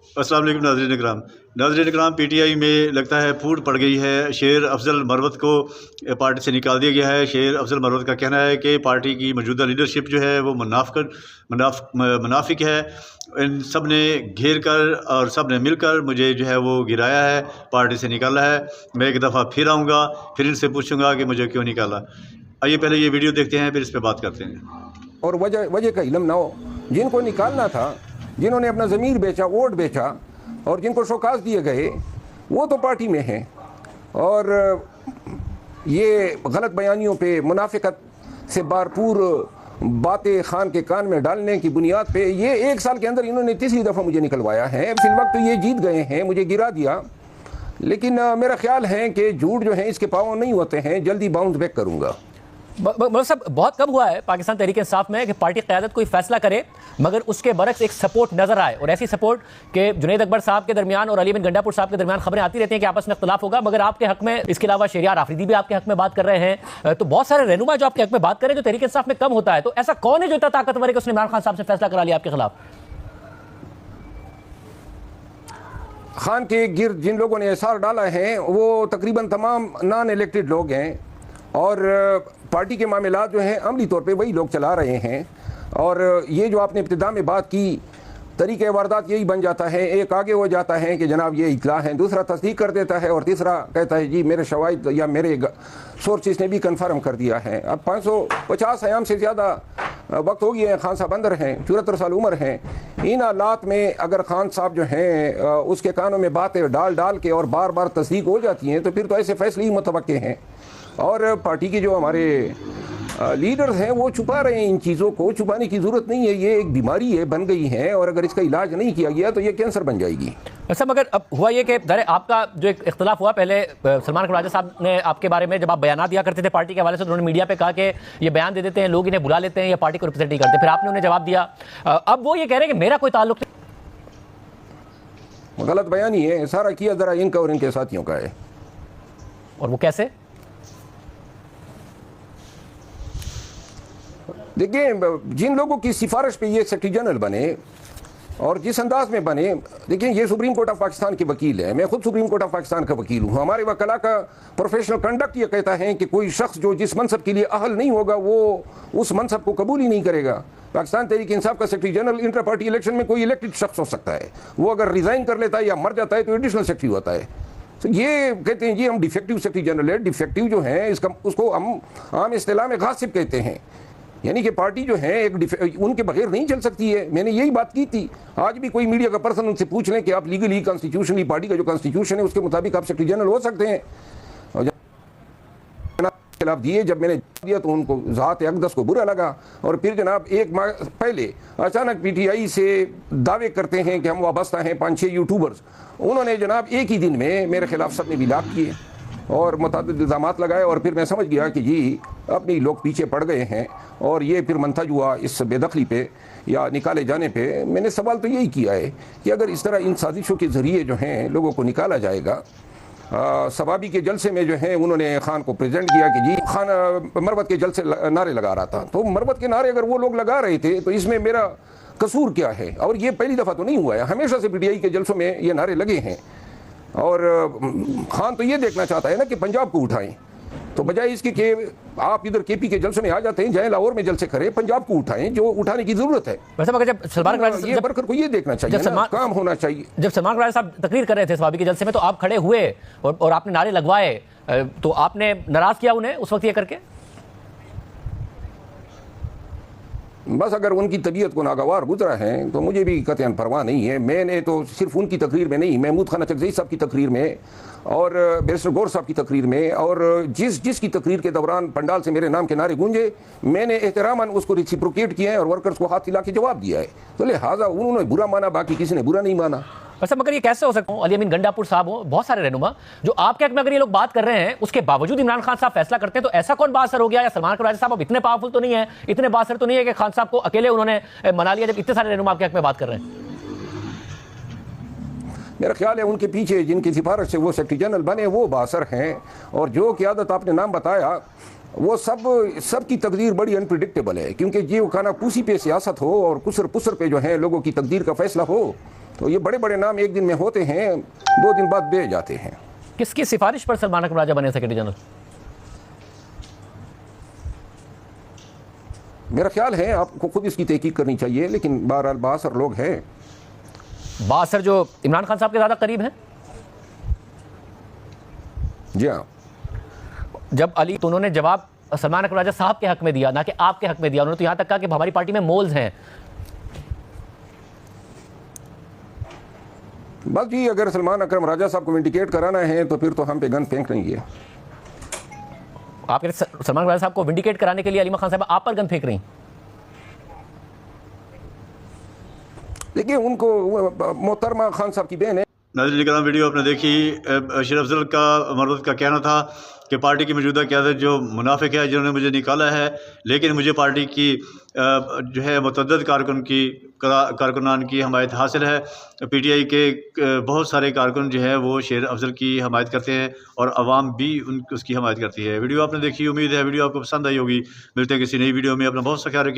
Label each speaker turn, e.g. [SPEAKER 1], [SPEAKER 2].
[SPEAKER 1] अस्सलाम वालेकुम नाज़रीन इकराम पीटीआई में लगता है फूट पड़ गई है। शेर अफजल मरवत को पार्टी से निकाल दिया गया है। शेर अफजल मरवत का कहना है कि पार्टी की मौजूदा लीडरशिप जो है वो मुनाफिक है। इन सब ने घेर कर और सब ने मिलकर मुझे जो है वो गिराया है, पार्टी से निकाला है। मैं एक दफ़ा फिर आऊँगा, फिर इनसे पूछूँगा कि मुझे क्यों निकाला। आइए पहले ये वीडियो देखते हैं, फिर इस पर बात करते हैं।
[SPEAKER 2] और वजह का इल्म ना हो। जिनको निकालना था, जिन्होंने अपना ज़मीर बेचा, वोट बेचा और जिनको शौकास दिए गए, वो तो पार्टी में हैं। और ये गलत बयानियों पे, मुनाफिकत से भरपूर बातें खान के कान में डालने की बुनियाद पे ये 1 साल के अंदर इन्होंने तीसरी दफ़ा मुझे निकलवाया है। फिल वक्त तो ये जीत गए हैं, मुझे गिरा दिया, लेकिन मेरा ख्याल है कि झूठ जो है इसके पाँव नहीं होते हैं, जल्दी बाउंस बैक करूँगा।
[SPEAKER 3] सब बहुत कम हुआ है पाकिस्तान तहरीक इंसाफ में कि पार्टी क़यादत कोई फैसला करे मगर उसके बरक्स एक सपोर्ट नजर आए, और ऐसी सपोर्ट के जुनैद अकबर साहब के दरमियान और अली बिन गंडापुर साहब के दरमियान खबरें आती रहती हैं कि आपस में इख्तलाफ होगा, मगर आपके हक में इसके अलावा शहरियार आफरीदी भी आपके हक में बात कर रहे हैं। तो बहुत सारे रहनुमा जो आपके हक में बात कर रहे हैं, जो तहरीक इंसाफ में कम होता है। तो ऐसा कौन है जो इतना ताकतवर है कि उसने इमरान खान साहब से फैसला करा लिया आपके खिलाफ?
[SPEAKER 2] खान के गिर्द जिन लोगों ने एसार डाला है वो तकरीबन तमाम नॉन इलेक्टेड लोग हैं, और पार्टी के मामलात जो हैं अमली तौर पे वही लोग चला रहे हैं। और ये जो आपने इब्तिदा में बात की, तरीक़े वारदात यही बन जाता है, एक आगे हो जाता है कि जनाब ये इतला है, दूसरा तस्दीक कर देता है और तीसरा कहता है जी मेरे शवाहिद या मेरे सोर्सेस ने भी कंफर्म कर दिया है। अब 550 अयाम से ज़्यादा वक्त हो गया है, खान साहब अंदर हैं, 74 साल उम्र हैं। इन हालात में अगर खान साहब जो हैं उसके कानों में बातें डाल के और बार बार तस्दीक हो जाती हैं, तो फिर तो ऐसे फैसले ही मुतवक्के हैं। और पार्टी के जो हमारे लीडर्स हैं वो छुपा रहे हैं इन चीज़ों को। छुपाने की ज़रूरत नहीं है, ये एक बीमारी है, बन गई है, और अगर इसका इलाज नहीं किया गया तो ये कैंसर बन जाएगी।
[SPEAKER 3] अच्छा, मगर अब हुआ ये कि दर आपका जो एक इख्तलाफ हुआ, पहले सलमान खराजा साहब ने आपके बारे में जब आप बयान दिया करते थे पार्टी के हवाले से, उन्होंने मीडिया पे कहा कि ये बयान दे देते हैं लोग, इन्हें बुला लेते हैं या पार्टी को रिप्रेजेंट नहीं करते। फिर आपने उन्हें जवाब दिया, अब वो ये कह रहे हैं कि मेरा कोई ताल्लुक नहीं।
[SPEAKER 2] गलत बयानी है, सारा किया ज़रा इनका और इनके साथियों का है।
[SPEAKER 3] और वो कैसे?
[SPEAKER 2] देखिए, जिन लोगों की सिफारिश पे ये सेक्रेटरी जनरल बने और जिस अंदाज में बने, देखिए ये सुप्रीम कोर्ट ऑफ पाकिस्तान के वकील है, मैं खुद सुप्रीम कोर्ट ऑफ पाकिस्तान का वकील हूँ। हमारे वकला का प्रोफेशनल कंडक्ट ये कहता है कि कोई शख्स जो जिस मनसब के लिए अहल नहीं होगा वो उस मनसब को कबूल ही नहीं करेगा। पाकिस्तान तहरीक इंसाफ का secretary general inter party election में कोई इलेक्टेड शख्स हो सकता है, वो अगर रिजाइन कर लेता है या मर जाता है तो एडिशनल सेक्रेटरी होता है। तो ये कहते हैं जी हम डिफेक्टिव सेक्रेटरी जनरल है। डिफेक्टिव जो है इसका उसको हम आम इस्तिलाह में गासिब कहते हैं, यानी कि पार्टी जो है एक उनके बगैर नहीं चल सकती है। मैंने यही बात की थी। आज भी कोई मीडिया का पर्सन उनसे पूछ लें कि आप लीगली कॉन्स्टिट्यूशनली पार्टी का जो कॉन्स्टिट्यूशन है उसके मुताबिक आप सेक्रेटरी जनरल हो सकते हैं। और खिलाफ दिए, जब मैंने दिया तो उनको ज़ात अक़दस को बुरा लगा, और फिर जनाब 1 माह पहले अचानक पीटीआई से दावे करते हैं कि हम वाबस्ता हैं 5-6 यूट्यूबर्स। उन्होंने जनाब एक ही दिन में मेरे खिलाफ सब ने विलाप किए और मुतअद्दिद इल्ज़ामात लगाए, और फिर मैं समझ गया कि जी अपनी लोग पीछे पड़ गए हैं। और ये फिर मंथज हुआ इस बेदखली पे या निकाले जाने पे। मैंने सवाल तो यही किया है कि अगर इस तरह इन साजिशों के ज़रिए जो हैं लोगों को निकाला जाएगा। सवाबी के जलसे में जो है उन्होंने खान को प्रेजेंट किया कि जी खान मरवत के जलसे नारे लगा रहा था, तो मरवत के नारे अगर वो लोग लगा रहे थे तो इसमें मेरा कसूर क्या है? और ये पहली दफ़ा तो नहीं हुआ है, हमेशा से पीटीआई के जलसों में ये नारे लगे हैं। और खान तो ये देखना चाहता है ना कि पंजाब को उठाएं, तो बजाय इसके कि आप इधर केपी के जलसे में आ जाते हैं, जाए लाहौर में जलसे करें, पंजाब को उठाएं जो उठाने की जरूरत है।
[SPEAKER 3] वैसे मगर जब सलमान
[SPEAKER 2] ये वर्कर को ये देखना चाहिए ना, काम होना चाहिए।
[SPEAKER 3] जब सलमान खराजा साहब तकरीर कर रहे थे सवाबी के जलसे में, तो आप खड़े हुए और आपने नारे लगवाए, तो आपने नाराज किया उन्हें उस वक्त ये करके?
[SPEAKER 2] बस अगर उनकी तबीयत को नागवार गुजरा है तो मुझे भी कतई परवाह नहीं है। मैंने तो सिर्फ उनकी तकरीर में नहीं, महमूद खान चकज़ई साहब की तकरीर में और बैरिस्टर गौर साहब की तकरीर में और जिसकी तकरीर के दौरान पंडाल से मेरे नाम के नारे गूंजे, मैंने एहतरामन उसको रिसिप्रोकेट किया है और वर्कर्स को हाथ हिला के जवाब दिया है। तो लिहाजा उन्होंने बुरा माना, बाकी किसी ने बुरा नहीं माना।
[SPEAKER 3] अच्छा, मगर ये कैसे हो सकता है? अली बिन गंडापुर साहब हो, बहुत सारे रहनुमा जो आपके हक में अगर ये लोग बात कर रहे हैं, उसके बावजूद इमरान खान साहब फैसला करते हैं, तो ऐसा कौन बासर हो गया? या सलमान खराजा साहब अब इतने पावरफुल तो नहीं है, इतने बासर तो नहीं है कि खान साहब को अकेले उन्होंने मना लिया, जब इतने सारे रहनुमा आपके हक में बात कर रहे हैं?
[SPEAKER 2] मेरा ख्याल है उनके पीछे जिनकी सिफारिश से वो सेक्रेटरी जनरल बने वो बासर हैं, और जो क़यादत आपने नाम बताया वो सब की तकदीर बड़ी अनप्रिडिक्टेबल है, क्योंकि ये वो खाना पूसी पे सियासत हो और कुसर पुसर पे जो है लोगों की तकदीर का फैसला हो, तो ये बड़े बड़े नाम एक दिन में होते हैं, 2 दिन बाद बह जाते हैं।
[SPEAKER 3] किसकी सिफारिश पर सलमान अकरम राजा बने सेक्रेटरी जनरल?
[SPEAKER 2] मेरा ख्याल है आपको खुद इसकी तहकीक करनी चाहिए, लेकिन बहरहाल बासर लोग हैं।
[SPEAKER 3] बासर जो इमरान खान साहब के ज़्यादा करीब हैं?
[SPEAKER 2] जी हाँ।
[SPEAKER 3] जब अली तो उन्होंने जवाब सलमान अकरम राजा साहब के हक में दिया, ना कि आपके हक में दिया। उन्होंने तो यहाँ तक कहा कि हमारी पार्टी में मोल्स हैं।
[SPEAKER 2] बस जी, अगर सलमान अकरम राजा साहब को विंडिकेट कराना है तो फिर तो हम पे गन फेंक रही है।
[SPEAKER 3] आपके सलमान राजा साहब को विंडिकेट कराने के लिए अलीमा खान साहब आप पर गन फेंक रही?
[SPEAKER 2] देखिए, उनको मोहतरमा खान साहब की बहन है।
[SPEAKER 1] नाज़रीन इकराम, वीडियो आपने देखी। अशरफ अफजल का मरद का कहना था कि पार्टी की मौजूदा क़यादत जो मुनाफिक है, जिन्होंने मुझे निकाला है, लेकिन मुझे पार्टी की जो है मुतअद्दिद कारकुनान की हमायत हासिल है। PTI के बहुत सारे कारकुन जो है वो शेर अफजल की हमायत करते हैं और आवाम भी उसकी हमायत करती है। वीडियो आपने देखी, उम्मीद है वीडियो आपको पसंद आई होगी। मिलते हैं किसी नई वीडियो में। अपना बहुत सा ख्याल रखिए।